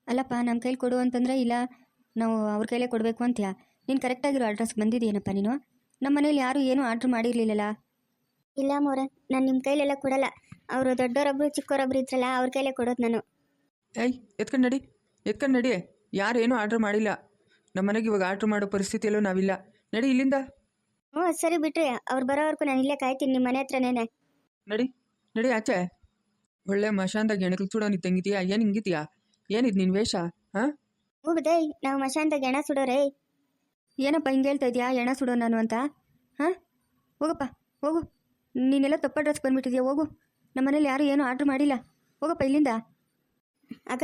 ಅಲ್ಲಪ್ಪ ನಮ್ಮ ಕೈಲಿ ಕೊಡು ಅಂತಂದರೆ ಇಲ್ಲ ನಾವು ಅವ್ರ ಕೈಲೇ ಕೊಡಬೇಕು ಅಂತೀಯಾ. ನೀನು ಕರೆಕ್ಟಾಗಿರೋ ಅಡ್ರೆಸ್ಗೆ ಬಂದಿದ್ದೀನಪ್ಪ ನೀನು. ನಮ್ಮ ಮನೇಲಿ ಯಾರೂ ಏನೂ ಆರ್ಡ್ರ್ ಮಾಡಿರಲಿಲ್ಲಲ್ಲ. ಇಲ್ಲ ಮೋರೆ, ನಾನು ನಿಮ್ಮ ಕೈಲೆಲ್ಲ ಕೊಡಲ್ಲ. ಅವರು ದೊಡ್ಡವರೊಬ್ರು ಚಿಕ್ಕವರೊಬ್ರು ಇದ್ರಲ್ಲ, ಅವ್ರ ಕೈಲೇ ಕೊಡೋದು ನಾನು. ಏಯ್ ಎತ್ಕೊಂಡು ನಡಿ. ಯಾರೇನೂ ಆರ್ಡ್ರ್ ಮಾಡಿಲ್ಲ. ನಮ್ಮ ಮನೆಗೆ ಇವಾಗ ಆರ್ಡ್ರ್ ಮಾಡೋ ಪರಿಸ್ಥಿತಿಯಲ್ಲೂ ನಾವಿಲ್ಲ. ನಡಿ ಇಲ್ಲಿಂದ. ಹ್ಞೂ ಸರಿ ಬಿಟ್ರಿ, ಅವ್ರು ಬರೋವರೆಗೂ ನಾನು ಇಲ್ಲೇ ಕಾಯ್ತೀನಿ ನಿಮ್ಮ ಮನೆ ಹತ್ರನೇ. ನಡಿ ಆಚೆ. ಒಳ್ಳೆ ಮಶಾಂದಾಗ ಎಣೆಗಳು ಸುಡೋ ನಿಂಗಿದೆಯಾ? ಏನು ಹಿಂಗಿದೆಯಾ? ಏನಿದು ನಿನ್ನ ವೇಷ? ಹಾಂ ಹೋಗುದೇ, ನಾವು ಮಶಾಂತಾಗ ಎಣ ಸುಡೋರೇ. ಏನಪ್ಪ ಹಿಂಗೆ ಹೇಳ್ತಾ ಇದೆಯಾ ಎಣ ಸುಡೋ ನಾನು ಅಂತ? ಹಾಂ ಹೋಗಪ್ಪ ಹೋಗು. ನೀನೆಲ್ಲ ತಪ್ಪ ಅಡ್ರೆಸ್ಗೆ ಬಂದುಬಿಟ್ಟಿದ್ಯಾ. ಹೋಗು. ನಮ್ಮ ಮನೇಲಿ ಯಾರೂ ಏನೂ ಆರ್ಡ್ರ್ ಮಾಡಿಲ್ಲ. ಹೋಗಪ್ಪ ಇಲ್ಲಿಂದ. ಆಗ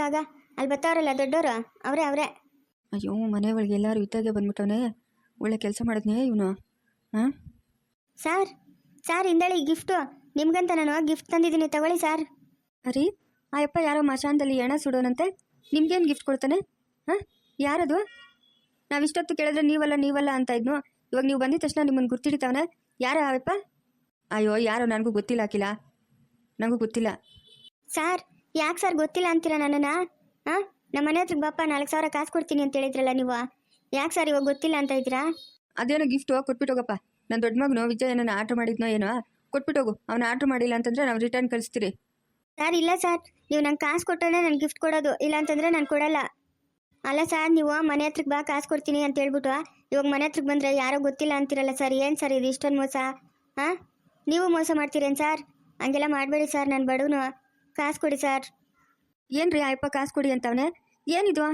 ಅಲ್ಲಿ ಬರ್ತಾವ್ರಲ್ಲ ದೊಡ್ಡವರು, ಅವರೇ. ಅಯ್ಯೋ, ಮನೆ ಒಳಗೆ ಎಲ್ಲರೂ ಇತ್ತಾಗೆ ಬಂದ್ಬಿಟ್ಟವನೇ. ಒಳ್ಳೆ ಕೆಲಸ ಮಾಡಿದ್ನೇ ಇವನು. ಹಾಂ ಸಾರ್ ಹಿಂದಳಿ ಗಿಫ್ಟು ನಿಮ್ಗಂತ ನಾನು ಗಿಫ್ಟ್ ತಂದಿದ್ದೀನಿ, ತಗೊಳ್ಳಿ ಸಾರ್. ಅರಿ, ಆ ಯಪ್ಪ ಯಾರೋ ಮಶಾಂದಲ್ಲಿ ಎಣ ಸುಡೋನಂತೆ. ನಿಮ್ಗೇನು ಗಿಫ್ಟ್ ಕೊಡ್ತಾನೆ? ಹಾಂ ಯಾರದು? ನಾವಿಷ್ಟೊತ್ತು ಕೇಳಿದ್ರೆ ನೀವಲ್ಲ ಅಂತ ಇದ್ನು. ಇವಾಗ ನೀವು ಬಂದಿದ ತಕ್ಷಣ ನಿಮ್ಮನ್ನು ಗುರ್ತಿಡಿತಾವನೆ. ಯಾರ ಅವಪ್ಪ? ಅಯ್ಯೋ ಯಾರೋ ನನಗೂ ಗೊತ್ತಿಲ್ಲ. ಅಖಿಲ, ನನಗೂ ಗೊತ್ತಿಲ್ಲ. ಸಾರ್ ಯಾಕೆ ಸರ್ ಗೊತ್ತಿಲ್ಲ ಅಂತೀರಾ ನನ್ನನ್ನು? ಹಾಂ ನಮ್ಮ ಮನೆ ಹತ್ರಕ್ಕೆ ಬಾಪ, 4,000 ಕಾಸು ಕೊಡ್ತೀನಿ ಅಂತ ಹೇಳಿದ್ರಲ್ಲ ನೀವು. ಯಾಕೆ ಸರ್ ಇವಾಗ ಗೊತ್ತಿಲ್ಲ ಅಂತ ಇದ್ದೀರಾ? ಅದೇನೋ ಗಿಫ್ಟು ಕೊಟ್ಬಿಟ್ಟೋಗಪ್ಪ. ನನ್ನ ದೊಡ್ಡ ಮಗನು ವಿಜಯ್ ಏನನ್ನ ಆರ್ಡ್ರ್ ಮಾಡಿದ್ನೋ ಏನೋ, ಕೊಟ್ಬಿಟ್ಟೋಗು. ಅವನು ಆರ್ಡ್ರ್ ಮಾಡಿಲ್ಲ ಅಂತಂದರೆ ನಾವು ರಿಟರ್ನ್ ಕಳಿಸ್ತೀರಿ. ಸರ್ ಇಲ್ಲ ಸರ್, ನೀವು ನಂಗೆ ಕಾಸು ಕೊಟ್ಟರೆ ನಾನು ಗಿಫ್ಟ್ ಕೊಡೋದು, ಇಲ್ಲ ಅಂತಂದರೆ ನಾನು ಕೊಡಲ್ಲ. ಅಲ್ಲ ಸರ್, ನೀವು ಮನೆ ಹತ್ರಕ್ಕೆ ಬಾ ಕಾಸು ಕೊಡ್ತೀನಿ ಅಂತ ಹೇಳ್ಬಿಟ್ಟು ಇವಾಗ ಮನೆ ಹತ್ರಕ್ಕೆ ಬಂದರೆ ಯಾರೋ ಗೊತ್ತಿಲ್ಲ ಅಂತಿರಲ್ಲ ಸರ್. ಏನು ಸರ್ ಇದು ಇಷ್ಟೊಂದು ಮೋಸ? ಹಾಂ ನೀವು ಮೋಸ ಮಾಡ್ತೀರೇನು ಸರ್? ಹಂಗೆಲ್ಲ ಮಾಡಬೇಡಿ ಸರ್, ನಾನು ಬಡವನು. ಕಾಸು ಕೊಡಿ ಸರ್. ಏನು ರೀ ಆಯಪ್ಪ ಕಾಸು ಕೊಡಿ ಅಂತವನೇ? ಏನಿದು?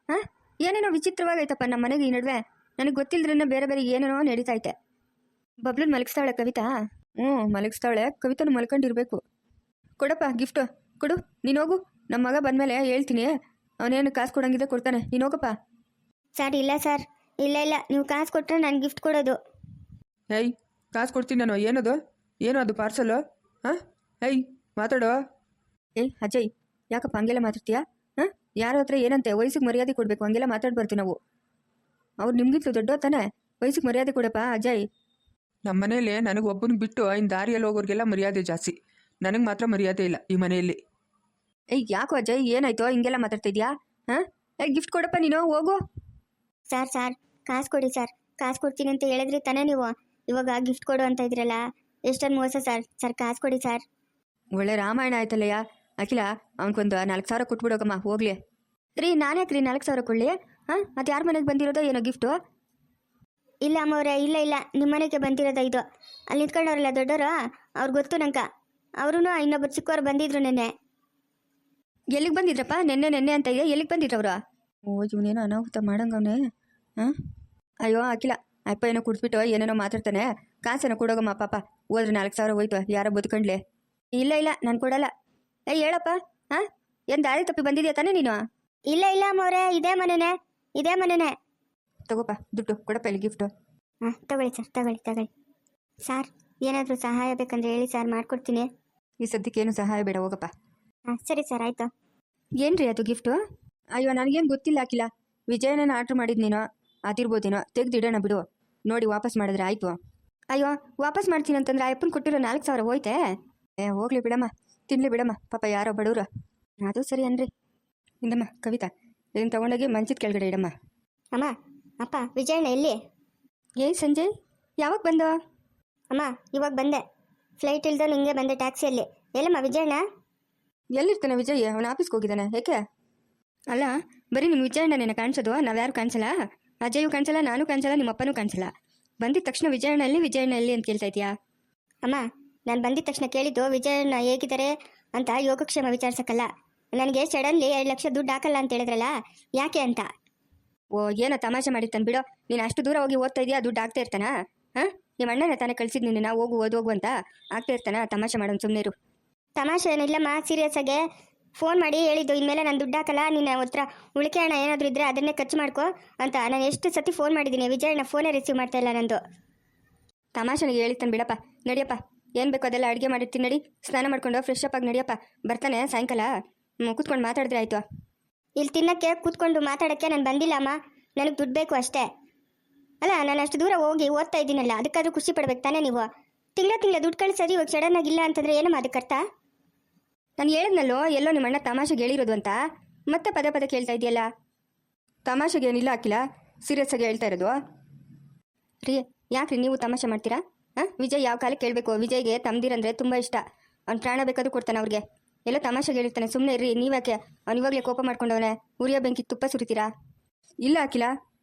ಹಾಂ ಏನೇನೋ ವಿಚಿತ್ರವಾಗೈತಪ್ಪ ನಮ್ಮ ಮನೆಗೆ ಈ ನಡುವೆ. ನನಗೆ ಗೊತ್ತಿಲ್ಲದ್ರೇ ಬೇರೆ ಏನೇನೋ ನಡೀತೈತೆ. ಬಬ್ಲನ್ ಮಲಗಿಸ್ತಾವಳೆ ಕವಿತಾ? ಮಲಗಿಸ್ತಾವಳೆ. ಕವಿತಾನು ಮಲ್ಕೊಂಡಿರ್ಬೇಕು. ಕೊಡಪ್ಪ ಗಿಫ್ಟು ಕೊಡು. ನೀನು ಹೋಗು. ನಮ್ಮ ಮಗ ಬಂದಮೇಲೆ ಹೇಳ್ತೀನಿ. ಅವನೇನು ಕಾಸು ಕೊಡಂಗಿದ್ರೆ ಕೊಡ್ತಾನೆ. ನೀನು ಹೋಗಪ್ಪ. ಸರ್ ಇಲ್ಲ ಸರ್, ಇಲ್ಲ ನೀವು ಕಾಸು ಕೊಟ್ಟರೆ ನಾನು ಗಿಫ್ಟ್ ಕೊಡೋದು. ಏಯ್ ಕಾಸು ಕೊಡ್ತೀನಿ ನಾನು. ಏನೋ ಅದು ಪಾರ್ಸಲು? ಹಾಂ ಮಾತಾಡೋ. ಅಜಯ್, ಯಾಕಪ್ಪ ಹಂಗೆಲ್ಲ ಮಾತಾಡ್ತೀಯಾ? ಹಾಂ ಯಾರ ಹತ್ರ ಏನಂತೆ? ವಯಸ್ಸಿಗೆ ಮರ್ಯಾದೆ ಕೊಡಬೇಕು. ಹಂಗೆಲ್ಲ ಮಾತಾಡ್ಬಾರ್ದು ನಾವು. ಅವ್ರು ನಿಮ್ಗಿಂತಲೂ ದೊಡ್ಡ ತಾನೆ. ವಯಸ್ಸಿಗೆ ಮರ್ಯಾದೆ ಕೊಡಪ್ಪ ಅಜಯ್. ನಮ್ಮ ಮನೇಲಿ ನನಗೆ ಒಬ್ಬನ ಬಿಟ್ಟು ಇನ್ನು ದಾರಿಯಲ್ಲಿ ಹೋಗೋರಿಗೆಲ್ಲ ಮರ್ಯಾದೆ ಜಾಸ್ತಿ. ನನಗೆ ಮಾತ್ರ ಮರ್ಯಾದೆ ಇಲ್ಲ ಈ ಮನೆಯಲ್ಲಿ. ಯಾಕೋ ಅಜಯ್, ಏನಾಯ್ತೋ ಹಿಂಗೆಲ್ಲ ಮಾತಾಡ್ತಿದ್ಯಾ? ಹಾಂ ಗಿಫ್ಟ್ ಕೊಡಪ್ಪ, ನೀನು ಹೋಗು. ಸರ್ ಕಾಸು ಕೊಡಿ ಸರ್. ಕಾಸು ಕೊಡ್ತೀನಿ ಅಂತ ಹೇಳಿದ್ರಿ ತಾನೇ ನೀವು. ಇವಾಗ ಗಿಫ್ಟ್ ಕೊಡು ಅಂತ ಇದ್ರಲ್ಲ, ಎಷ್ಟೊಂದು ಮೋಸ ಸರ್. ಕಾಸು ಕೊಡಿ ಸರ್. ಒಳ್ಳೆ ರಾಮಾಯಣ ಆಯ್ತಲ್ಲಯ್ಯ. ಅಖಿಲ, ಅವನಿಗೊಂದು 4,000 ಕೊಟ್ಬಿಡೋಕಮ್ಮ ಹೋಗ್ಲಿ. ರೀ ನಾನ್ಯಾಕ್ರಿ 4,000 ಕೊಡಲಿ? ಹಾಂ ಅದು ಯಾರ ಮನೆಗೆ ಬಂದಿರೋದೋ ಏನೋ ಗಿಫ್ಟು? ಇಲ್ಲ ಅಮ್ಮವ್ರೆ, ಇಲ್ಲ ನಿಮ್ಮ ಮನೆಗೆ ಬಂದಿರೋದ ಇದು. ಅಲ್ಲಿ ನಿಂತ್ಕೊಂಡವ್ರಲ್ಲ ದೊಡ್ಡವರು, ಅವ್ರು ಗೊತ್ತು ನಂಗೆ. ಅವರು ಇನ್ನೊಬ್ಬರು ಚಿಕ್ಕವರು ಬಂದಿದ್ರು ನೆನ್ನೆ. ಎಲ್ಲಿಗೆ ಬಂದಿದ್ರಪ್ಪ? ನೆನ್ನೆ ಅಂತ ಇದೆ. ಎಲ್ಲಿಗೆ ಬಂದಿದ್ರವ್ರು? ಇವನೇನೋ ಅನಾಹುತ ಮಾಡಂಗವನೇ. ಹಾಂ ಅಯ್ಯೋ ಅಖಿಲ, ಅಪ್ಪ ಏನೋ ಕುಡ್ಬಿಟ್ಟು ಏನೇನೋ ಮಾತಾಡ್ತಾನೆ. ಕಾಸೇನೋ ಕೊಡೋಗಮ್ಮ ಪಾಪ. ಹೋದ್ರೆ 4,000 ಹೋಯ್ತು. ಯಾರೋ ಬದುಕಂಡ್ಲೆ. ಇಲ್ಲ ನಾನು ಕೊಡಲ್ಲ. ಹೇಳಪ್ಪ. ಹಾಂ ಏನು ದಾರಿ ತಪ್ಪಿ ಬಂದಿದ್ಯಾ ತಾನೇ ನೀನು? ಇಲ್ಲ ಅಮ್ಮವ್ರೆ, ಇದೇ ಮನೆನೇ. ತಗೋಪ್ಪ ದುಡ್ಡು ಕೊಡಪ್ಪ ಇಲ್ಲಿ ಗಿಫ್ಟು. ಹಾಂ ತಗೊಳ್ಳಿ ಸರ್, ತಗೊಳ್ಳಿ. ಸರ್ ಏನಾದರೂ ಸಹಾಯ ಬೇಕಂದ್ರೆ ಹೇಳಿ ಸರ್, ಮಾಡಿಕೊಡ್ತೀನಿ. ಈ ಸದ್ಯಕ್ಕೇನು ಸಹಾಯ ಬೇಡ, ಹೋಗಪ್ಪ. ಹಾಂ ಸರಿ ಸರ್, ಆಯಿತು. ಏನು ರೀ ಅದು ಗಿಫ್ಟು? ಅಯ್ಯೋ ನನಗೇನು ಗೊತ್ತಿಲ್ಲ ಅಖಿಲ. ವಿಜಯನ ಆರ್ಡ್ರ್ ಮಾಡಿದ್ದು ನೀನು, ಅದಿರ್ಬೋದೇನೋ. ತೆಗ್ದಿಡೋಣ ಬಿಡು. ನೋಡಿ ವಾಪಸ್ ಮಾಡಿದ್ರೆ ಆಯಿತು. ಅಯ್ಯೋ ವಾಪಸ್ ಮಾಡ್ತೀನಿ ಅಂತಂದ್ರೆ ಅಪ್ಪನ ಕೊಟ್ಟಿರೋ 4,000 ಹೋಯ್ತೆ. ಹೋಗ್ಲಿ ಬಿಡಮ್ಮ, ತಿನ್ಲಿ ಬಿಡಮ್ಮ. ಪಾಪ ಯಾರೋ ಬಡವ್ರು. ಅದು ಸರಿ ಅನ್ರಿ. ಇಂದಮ್ಮ ಕವಿತಾ, ಇದನ್ನು ತೊಗೊಂಡೋಗಿ ಮಂಚದ ಕೆಳಗಡೆ ಇಡಮ್ಮ. ಅಮ್ಮ, ಅಪ್ಪ ವಿಜಯಣ್ಣ ಎಲ್ಲಿ? ಸಂಜಯ್ ಯಾವಾಗ ಬಂದ? ಅಮ್ಮ ಇವಾಗ ಬಂದೆ. ಫ್ಲೈಟ್ ಇಳ್ದು ನಿಂಗೆ ಬಂದೆ ಟ್ಯಾಕ್ಸಿಯಲ್ಲಿ. ಎಲ್ಲಮ್ಮ ವಿಜಯಣ್ಣ? ಎಲ್ಲಿರ್ತಾನೆ ವಿಜಯ್? ಅವನ ಆಫೀಸ್ಗೆ ಹೋಗಿದ್ದಾನೆ. ಏಕೆ? ಅಲ್ಲ, ಬರೀ ನಿಮ್ಮ ವಿಜಯಣ್ಣನೇನ ಕಾಣಿಸೋದು? ನಾವ್ಯಾರು ಕಾಣಿಸಲ್ಲ? ಅಜಯೂ ಕಾಣಿಸಲ್ಲ, ನಾನು ಕಾಣಿಸಲ್ಲ, ನಿಮ್ಮ ಅಪ್ಪನೂ ಕಾಣಿಸಲ್ಲ. ಬಂದಿದ ತಕ್ಷಣ ವಿಜಯಣ್ಣ ಎಲ್ಲಿ ಅಂತ ಕೇಳ್ತಾ ಇದೆಯಾ? ಅಮ್ಮ, ನಾನು ಬಂದಿದ ತಕ್ಷಣ ಕೇಳಿದ್ದು ವಿಜಯಣ್ಣ ಹೇಗಿದ್ದಾರೆ ಅಂತ ಯೋಗಕ್ಷೇಮ ವಿಚಾರಿಸಕ್ಕಲ್ಲ. ನನಗೆ ಸಡನ್ಲಿ 2 ಲಕ್ಷ ದುಡ್ಡು ಹಾಕಲ್ಲ ಅಂತ ಹೇಳಿದ್ರಲ್ಲ, ಯಾಕೆ ಅಂತ. ಏನೋ ತಮಾಷೆ ಮಾಡಿರ್ತಾನೆ ಬಿಡೋ. ನೀನು ಅಷ್ಟು ದೂರ ಹೋಗಿ ಓದ್ತಾ ಇದೆಯಾ? ದುಡ್ಡು ಆಗ್ತಾ ಇರ್ತಾನ? ಹಾಂ ನಿಮ್ಮ ಅಣ್ಣನ ತಾನೇ ಕಳ್ಸಿದ್ ನಿನ್ನ, ಹೋಗು ಓದೋಗು ಅಂತ. ಆಗ್ತಾ ಇರ್ತಾನ? ತಮಾಷೆ ಮಾಡೋಣ, ಸುಮ್ಮನೆ ಇರು. ತಮಾಷೆ ಏನಿಲ್ಲಮ್ಮ, ಸೀರಿಯಸ್ ಆಗಿ ಫೋನ್ ಮಾಡಿ ಹೇಳಿದ್ದು, ಇನ್ಮೇಲೆ ನಾನು ದುಡ್ಡು ಹಾಕಲ್ಲ, ನಿನ್ನ ಹತ್ರ ಉಳಿಕೆ ಹಣ ಏನಾದರೂ ಇದ್ದರೆ ಅದನ್ನೇ ಖರ್ಚು ಮಾಡ್ಕೊ ಅಂತ. ನಾನು ಎಷ್ಟು ಸತಿ ಫೋನ್ ಮಾಡಿದ್ದೀನಿ, ವಿಜಯಣ್ಣ ಫೋನೇ ರಿಸೀವ್ ಮಾಡ್ತಾ ಇಲ್ಲ ನಂದು. ತಮಾಷೆನಿಗೆ ಹೇಳಿರ್ತಾನೆ ಬಿಡಪ್ಪ. ನಡಿಯಪ್ಪ, ಏನು ಬೇಕೋ ಅದೆಲ್ಲ ಅಡುಗೆ ಮಾಡಿರ್ತೀನಿ. ನಡಿ, ಸ್ನಾನ ಮಾಡ್ಕೊಂಡು ಫ್ರೆಶ್ ಅಪ್ ಆಗಿ ನಡಿಯಪ್ಪ. ಬರ್ತಾನೆ ಸಾಯಂಕಾಲ. ಕೂತ್ಕೊಂಡು ಮಾತಾಡಿದ್ರೆ ಆಯಿತು. ಇಲ್ಲಿ ತಿನ್ನಕ್ಕೆ ಕೂತ್ಕೊಂಡು ಮಾತಾಡೋಕ್ಕೆ ನಾನು ಬಂದಿಲ್ಲ ಅಮ್ಮ. ನನಗೆ ದುಡ್ಡು ಬೇಕು ಅಷ್ಟೇ. ಅಲ್ಲ, ನಾನು ಅಷ್ಟು ದೂರ ಹೋಗಿ ಓದ್ತಾ ಇದ್ದೀನಲ್ಲ, ಅದಕ್ಕಾದ್ರೂ ಖುಷಿ ಪಡ್ಬೇಕು ತಾನೇ ನೀವು. ತಿಂಗಳ ದುಡ್ಡು ಕಳಿಸೋದು ಇವಾಗ ಸಡನ್ ಆಗಿಲ್ಲ ಅಂತಂದ್ರೆ ಏನಮ್ಮ ಅದಕ್ಕೆ ಅರ್ಥ? ನಾನು ಹೇಳಿದ್ನಲ್ಲೋ, ಎಲ್ಲೋ ನಿಮ್ಮ ಅಣ್ಣ ತಮಾಷೆಗೆ ಹೇಳಿರೋದು ಅಂತ. ಮತ್ತೆ ಪದೇ ಪದೇ ಕೇಳ್ತಾ ಇದೆಯಲ್ಲ. ತಮಾಷೆಗೆ ಏನಿಲ್ಲ ಅಖಿಲ, ಸೀರಿಯಸ್ ಆಗಿ ಹೇಳ್ತಾ ಇರೋದು. ರೀ ಯಾಕ್ರಿ ನೀವು ತಮಾಷೆ ಮಾಡ್ತೀರಾ? ವಿಜಯ್ ಯಾವ ಕಾಲಕ್ಕೆ ಕೇಳಬೇಕು? ವಿಜಯ್ಗೆ ತಮ್ದಿರಂದ್ರೆ ತುಂಬ ಇಷ್ಟ. ಅವ್ನು ಪ್ರಾಣ ಬೇಕಾದ್ರೂ ಕೊಡ್ತಾನೆ ಅವ್ರಿಗೆ. ಎಲ್ಲ ತಮಾಷೆಗೆ ಹೇಳಿರ್ತಾನೆ, ಸುಮ್ಮನೆ ಇರ್ರಿ. ನೀವ್ಯಾಕೆ ಅವ್ನು ಇವಾಗಲೇ ಕೋಪ ಮಾಡ್ಕೊಂಡವನೆ? ಉರಿಯೋ ಬೆಂಕಿ ತುಪ್ಪ ಸುರಿತೀರಾ? ಇಲ್ಲ ಅಖಿಲ,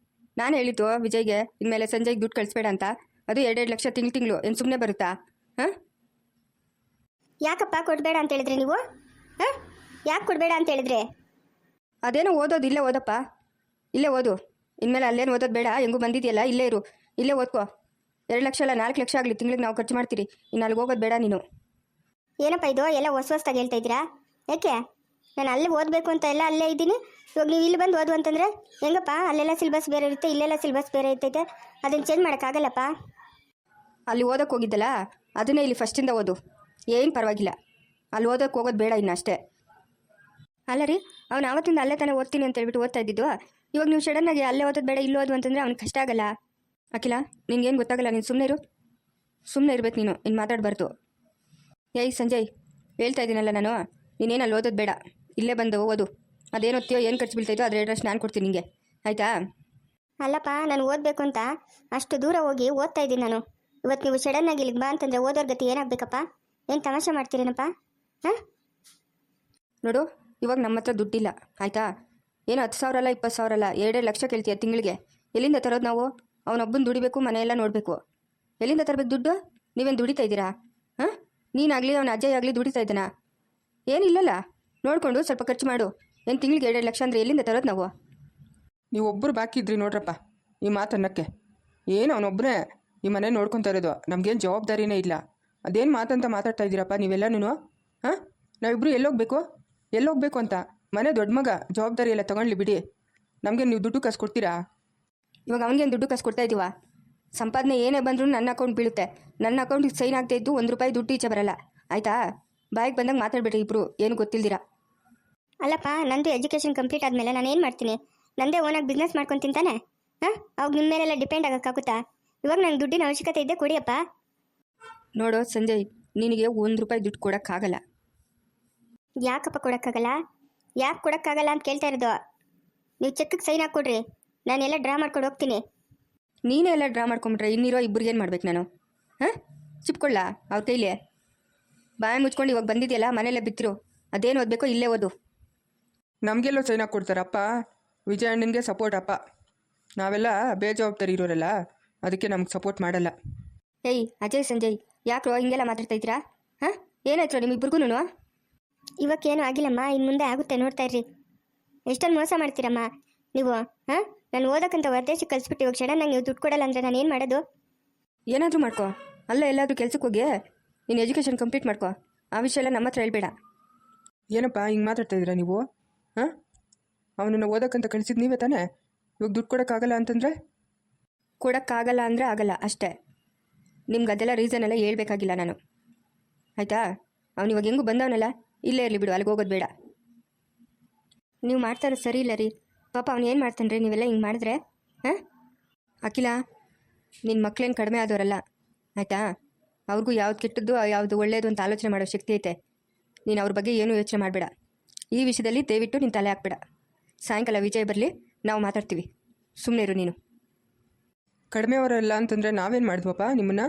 ನಾನು ಹೇಳಿದ್ದು ವಿಜಯ್ಗೆ ಇನ್ಮೇಲೆ ಸಂಜೆಗೆ ದುಡ್ಡು ಕಳಿಸ್ಬೇಡ ಅಂತ. ಅದು 2 ಲಕ್ಷ ತಿಂಗಳು ಏನು ಸುಮ್ಮನೆ ಬರುತ್ತಾ? ಹಾಂ, ಯಾಕಪ್ಪ ಕೊಡಬೇಡ ಅಂತ ಹೇಳಿದ್ರಿ ನೀವು? ಹಾಂ, ಯಾಕೆ ಕೊಡಬೇಡ ಅಂತ ಹೇಳಿದ್ರೆ? ಅದೇನೋ ಓದೋದು ಇಲ್ಲೇ ಓದಪ್ಪ, ಇಲ್ಲೇ ಓದು. ಇನ್ಮೇಲೆ ಅಲ್ಲೇನು ಓದೋದು ಬೇಡ. ಹೆಂಗೂ ಬಂದಿದೆಯಲ್ಲ, ಇಲ್ಲೇ ಇರು, ಇಲ್ಲೇ ಓದ್ಕೋ. 2 ಲಕ್ಷ ಅಲ್ಲ 4 ಲಕ್ಷ ಆಗಲಿ ತಿಂಗಳಿಗೆ ನಾವು ಖರ್ಚು ಮಾಡ್ತೀರಿ. ಇನ್ನು ಅಲ್ಲಿಗೆ ಹೋಗೋದು ಬೇಡ ನೀನು. ಏನಪ್ಪ ಇದು ಎಲ್ಲ ಹೊಸದಾಗಿ ಹೇಳ್ತಾ ಇದ್ದೀರಾ? ಯಾಕೆ ನಾನು ಅಲ್ಲೇ ಓದಬೇಕು ಅಂತ ಎಲ್ಲ ಅಲ್ಲೇ ಇದ್ದೀನಿ. ಇವಾಗ ನೀವು ಇಲ್ಲಿ ಬಂದು ಓದು ಅಂತಂದರೆ ಹೆಂಗಪ್ಪ? ಅಲ್ಲೆಲ್ಲ ಸಿಲೆಬಸ್ ಬೇರೆ ಇರುತ್ತೆ, ಇಲ್ಲೆಲ್ಲ ಸಿಲೆಬಸ್ ಬೇರೆ ಇರ್ತೈತೆ. ಅದನ್ನು ಚೇಂಜ್ ಮಾಡೋಕ್ಕಾಗಲ್ಲಪ್ಪ. ಅಲ್ಲಿ ಓದೋಕ್ಕೆ ಹೋಗಿದ್ದಲ್ಲ, ಅದನ್ನೇ ಇಲ್ಲಿ ಫಸ್ಟಿಂದ ಓದು. ಏನು ಪರವಾಗಿಲ್ಲ, ಅಲ್ಲಿ ಓದೋಕ್ಕೆ ಹೋಗೋದು ಬೇಡ ಇನ್ನು ಅಷ್ಟೇ. ಅಲ್ಲ ರೀ, ಅವ್ನು ಆವತ್ತಿಂದ ಅಲ್ಲೇ ತಾನೇ ಓದ್ತೀನಿ ಅಂತ ಹೇಳ್ಬಿಟ್ಟು ಓದ್ತಾ ಇದ್ದಿದ್ದು. ಇವಾಗ ನೀವು ಸಡನ್ನಾಗಿ ಅಲ್ಲೇ ಓದೋದು ಬೇಡ ಇಲ್ಲಿ ಓದು ಅಂತಂದರೆ ಅವ್ನಿಗೆ ಕಷ್ಟ ಆಗಲ್ಲ. ಅಖಿಲ, ನಿನ್ಗೇನು ಗೊತ್ತಾಗಲ್ಲ. ನೀನು ಸುಮ್ಮನೆ ಇರು, ಸುಮ್ಮನೆ ಇರ್ಬೇಕು ನೀನು. ಇನ್ನು ಮಾತಾಡಬಾರ್ದು. ಏಯ್ ಸಂಜಯ್, ಹೇಳ್ತಾ ಇದ್ದೀನಲ್ಲ ನಾನು, ನೀನೇನು ಅಲ್ಲಿ ಓದೋದು ಬೇಡ, ಇಲ್ಲೇ ಬಂದು ಓದು. ಅದೇನು ಓದ್ತೀಯೋ, ಏನು ಖರ್ಚು ಬೀಳ್ತಾಯಿದ್ದೋ ಅದ್ರ 2 ಲಕ್ಷ ನಾನು ಕೊಡ್ತೀನಿ ನಿಮಗೆ, ಆಯಿತಾ? ಅಲ್ಲಪ್ಪ, ನಾನು ಓದಬೇಕು ಅಂತ ಅಷ್ಟು ದೂರ ಹೋಗಿ ಓದ್ತಾ ಇದ್ದೀನಿ ನಾನು. ಇವತ್ತು ನೀವು ಸಡನ್ನಾಗಿ ಇಲ್ಲಿಗೆ ಬಾ ಅಂತಂದರೆ ಓದೋರ ಗತಿ ಏನಾಗಬೇಕಪ್ಪ? ಏನು ತಮಾಷೆ ಮಾಡ್ತೀರೇನಪ್ಪ? ಹಾಂ, ನೋಡು, ಇವಾಗ ನಮ್ಮ ಹತ್ರ ದುಡ್ಡಿಲ್ಲ, ಆಯಿತಾ? ಏನು 10,000 ಅಲ್ಲ 20,000 ಅಲ್ಲ, 2 ಲಕ್ಷ ಕೇಳ್ತೀಯ ತಿಂಗಳಿಗೆ. ಎಲ್ಲಿಂದ ತರೋದು ನಾವು? ಅವನೊಬ್ಬನ ದುಡಿಬೇಕು, ಮನೆಯೆಲ್ಲ ನೋಡಬೇಕು. ಎಲ್ಲಿಂದ ತರಬೇಕು ದುಡ್ಡು? ನೀವೇನು ದುಡಿತಾ ಇದ್ದೀರಾ? ಹಾಂ, ನೀನಾಗಲಿ ಅವನ ಅಜ್ಜಯ್ ಆಗಲಿ ದುಡಿತಾ ಇದ್ದಾನಾ? ಏನಿಲ್ಲಲ್ಲ, ನೋಡಿಕೊಂಡು ಸ್ವಲ್ಪ ಖರ್ಚು ಮಾಡು. ಏನು ತಿಂಗಳಿಗೆ 2 ಲಕ್ಷ ಅಂದರೆ ಎಲ್ಲಿಂದ ತರೋದು ನಾವು? ನೀವೊಬ್ಬರು ಬಾಕಿ ಇದ್ರಿ ನೋಡ್ರಪ್ಪ ಈ ಮಾತನ್ನಕ್ಕೆ. ಏನು ಅವನೊಬ್ಬನೇ ಈ ಮನೆ ನೋಡ್ಕೊತಾ ಇರೋದು, ನಮಗೇನು ಜವಾಬ್ದಾರಿನೇ ಇಲ್ಲ. ಅದೇನು ಮಾತಂತ ಮಾತಾಡ್ತಾ ಇದ್ದೀರಪ್ಪ ನೀವೆಲ್ಲನೂ? ಹಾಂ, ನಾವಿಬ್ಬರು ಎಲ್ಲೋಗ್ಬೇಕು ಅಂತ? ಮನೆ ದೊಡ್ಡ ಮಗ, ಜವಾಬ್ದಾರಿ ಎಲ್ಲ ತೊಗೊಳ್ಳಿ ಬಿಡಿ. ನಮಗೆ ನೀವು ದುಡ್ಡು ಕಾಸು ಕೊಡ್ತೀರಾ? ಇವಾಗ ಅವನಿಗೇನು ದುಡ್ಡು ಕಾಸು ಕೊಡ್ತಾ ಇದ್ದೀವಾ? ಸಂಪಾದನೆ ಏನೇ ಬಂದರೂ ನನ್ನ ಅಕೌಂಟ್ ಬೀಳುತ್ತೆ. ನನ್ನ ಅಕೌಂಟಿಗೆ ಸೈನ್ ಆಗ್ತಾ ಇದ್ದು 1 ರೂಪಾಯಿ ದುಡ್ಡು ಈಚೆ ಬರಲ್ಲ, ಆಯಿತಾ? ಬಾಯಿಗೆ ಬಂದಂಗೆ ಮಾತಾಡ್ಬೇಡ್ರಿ ಇಬ್ಬರು, ಏನು ಗೊತ್ತಿಲ್ದಿರಾ. ಅಲ್ಲಪ್ಪ, ನಂದು ಎಜುಕೇಷನ್ ಕಂಪ್ಲೀಟ್ ಆದಮೇಲೆ ನಾನು ಏನು ಮಾಡ್ತೀನಿ? ನಂದೇ ಓನಾಗಿ ಬಿಸ್ನೆಸ್ ಮಾಡ್ಕೊಂಡು ತಿಂತಾನೆ. ಹಾಂ, ಅವಾಗ ನಿಮ್ಮ ಮೇಲೆಲ್ಲ ಡಿಪೆಂಡ್ ಆಗೋಕ್ಕಾಗುತ್ತಾ? ಇವಾಗ ನಂಗೆ ದುಡ್ಡಿನ ಅವಶ್ಯಕತೆ ಇದ್ದೆ, ಕೊಡಿಯಪ್ಪ. ನೋಡು ಸಂಜಯ್, ನಿನಗೆ 1 ರೂಪಾಯಿ ದುಡ್ಡು ಕೊಡೋಕ್ಕಾಗಲ್ಲ. ಯಾಕಪ್ಪ ಕೊಡೋಕ್ಕಾಗಲ್ಲ? ಯಾಕೆ ಕೊಡೋಕ್ಕಾಗಲ್ಲ ಅಂತ ಕೇಳ್ತಾ ಇರೋದು. ನೀವು ಚೆಕ್ಗೆ ಸೈನ್ ಹಾಕ್ಕೊಡ್ರಿ, ನಾನೆಲ್ಲ ಡ್ರಾ ಮಾಡ್ಕೊಂಡು ಹೋಗ್ತೀನಿ. ನೀನೇ ಎಲ್ಲ ಡ್ರಾ ಮಾಡ್ಕೊಂಬಿಟ್ರೆ ಇನ್ನಿರೋ ಇಬ್ಬರಿಗೇನು ಮಾಡ್ಬೇಕು ನಾನು? ಹಾಂ, ಚಿಪ್ಕೊಳ್ಳ ಅವ್ರ ಕೈಲಿ? ಬಾಯಿ ಮುಚ್ಕೊಂಡು ಇವಾಗ ಬಂದಿದೆಯಲ್ಲ, ಮನೇಲೇ ಬಿತ್ತಿರು. ಅದೇನು ಓದಬೇಕೋ ಇಲ್ಲೇ ಓದು. ನಮಗೆಲ್ಲೋ ಸೈನ್ ಹಾಕಿ ಕೊಡ್ತಾರಪ್ಪ. ವಿಜಯ ಅಣ್ಣನಿಗೆ ಸಪೋರ್ಟ್ ಅಪ್ಪ. ನಾವೆಲ್ಲ ಬೇಜವಾಬ್ದಾರಿ ಇರೋರಲ್ಲ, ಅದಕ್ಕೆ ನಮ್ಗೆ ಸಪೋರ್ಟ್ ಮಾಡಲ್ಲ. ಏಯ್ ಅಜಯ್ ಸಂಜಯ್, ಯಾಕ್ರೋ ಹಿಂಗೆಲ್ಲ ಮಾತಾಡ್ತಾ ಇದ್ದೀರಾ? ಹಾಂ, ಏನಾಯ್ತು ನಿಮ್ಮಿಬ್ಬರಿಗೂ? ಇವಕ್ಕೇನು ಆಗಿಲ್ಲಮ್ಮ, ಇನ್ನು ಮುಂದೆ ಆಗುತ್ತೆ, ನೋಡ್ತಾ ಇರ್ರಿ. ಎಷ್ಟೊಂದು ಮೋಸ ಮಾಡ್ತೀರಮ್ಮ ನೀವು. ಹಾಂ, ನಾನು ಓದಕ್ಕಂತ ಹೊರದೇಶಕ್ಕೆ ಕಳಿಸ್ಬಿಟ್ಟು ಇವಾಗ ಸಡನ್ನಾಗಿ ನೀವು ದುಡ್ಡು ಕೊಡಲ್ಲ ಅಂದರೆ ನಾನು ಏನು ಮಾಡೋದು? ಏನಾದರೂ ಮಾಡ್ಕೋ, ಅಲ್ಲ ಎಲ್ಲಾದರೂ ಕೆಲ್ಸಕ್ಕೆ ಹೋಗಿ ನೀನು ಎಜುಕೇಷನ್ ಕಂಪ್ಲೀಟ್ ಮಾಡ್ಕೋ. ಆ ವಿಷಯ ಎಲ್ಲ ನಮ್ಮ ಹತ್ರ ಹೇಳ್ಬೇಡ. ಏನಪ್ಪ ಹಿಂಗೆ ಮಾತಾಡ್ತಾ ಇದ್ದೀರಾ ನೀವು? ಹಾಂ, ಅವನನ್ನು ಓದಕ್ಕಂತ ಕಳಿಸಿದ್ದು ನೀವೇ ತಾನೇ? ಇವಾಗ ದುಡ್ಡು ಕೊಡೋಕ್ಕಾಗಲ್ಲ ಅಂತಂದರೆ? ಕೊಡೋಕ್ಕಾಗಲ್ಲ ಅಂದರೆ ಆಗಲ್ಲ ಅಷ್ಟೇ. ನಿಮ್ಗೆ ಅದೆಲ್ಲ ರೀಸನ್ ಎಲ್ಲ ಹೇಳ್ಬೇಕಾಗಿಲ್ಲ ನಾನು, ಆಯಿತಾ? ಅವ್ನು ಇವಾಗ ಹೆಂಗೂ ಬಂದವನಲ್ಲ, ಇಲ್ಲೇ ಇರಲಿ ಬಿಡು, ಅಲ್ಲಿಗೆ ಹೋಗೋದು ಬೇಡ. ನೀವು ಮಾಡ್ತಾ ಇರೋದು ಸರಿ ಇಲ್ಲ ರೀ. ಪಾಪ ಅವ್ನು ಏನು ಮಾಡ್ತಾನೆ ರೀ ನೀವೆಲ್ಲ ಹಿಂಗೆ ಮಾಡಿದ್ರೆ? ಹಾಂ, ಅಖಿಲ, ನಿನ್ನ ಮಕ್ಳೇನು ಕಡಿಮೆ ಆದವರಲ್ಲ, ಆಯಿತಾ? ಅವ್ರಿಗೂ ಯಾವ್ದು ಕೆಟ್ಟದ್ದು ಯಾವುದು ಒಳ್ಳೆಯದು ಅಂತ ಆಲೋಚನೆ ಮಾಡೋ ಶಕ್ತಿ ಐತೆ. ನೀನು ಅವ್ರ ಬಗ್ಗೆ ಏನೂ ಯೋಚನೆ ಮಾಡಬೇಡ. ಈ ವಿಷಯದಲ್ಲಿ ದಯವಿಟ್ಟು ನೀನು ತಲೆ ಹಾಕ್ಬೇಡ. ಸಾಯಂಕಾಲ ವಿಜಯ್ ಬರಲಿ, ನಾವು ಮಾತಾಡ್ತೀವಿ. ಸುಮ್ಮನೆ ಇರು ನೀನು. ಕಡಿಮೆ ಅವರಲ್ಲ ಅಂತಂದರೆ ನಾವೇನು ಮಾಡಿದ್ವಪ್ಪ ನಿಮ್ಮನ್ನು?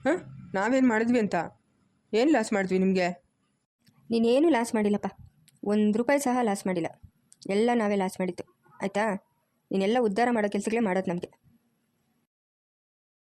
ಹಾಂ, ನಾವೇನು ಮಾಡಿದ್ವಿ ಅಂತ? ಏನು ಲಾಸ್ ಮಾಡಿದ್ವಿ ನಿಮಗೆ? ನೀನೇನು ಲಾಸ್ ಮಾಡಿಲ್ಲಪ್ಪ, 1 ರೂಪಾಯಿ ಸಹ ಲಾಸ್ ಮಾಡಿಲ್ಲ. ಎಲ್ಲ ನಾವೇ ಲಾಸ್ ಮಾಡಿದ್ದು, ಆಯಿತಾ? ನೀನೆಲ್ಲ ಉದ್ಧಾರ ಮಾಡೋ ಕೆಲಸಗಳೇ ಮಾಡೋದು ನಮಗೆ.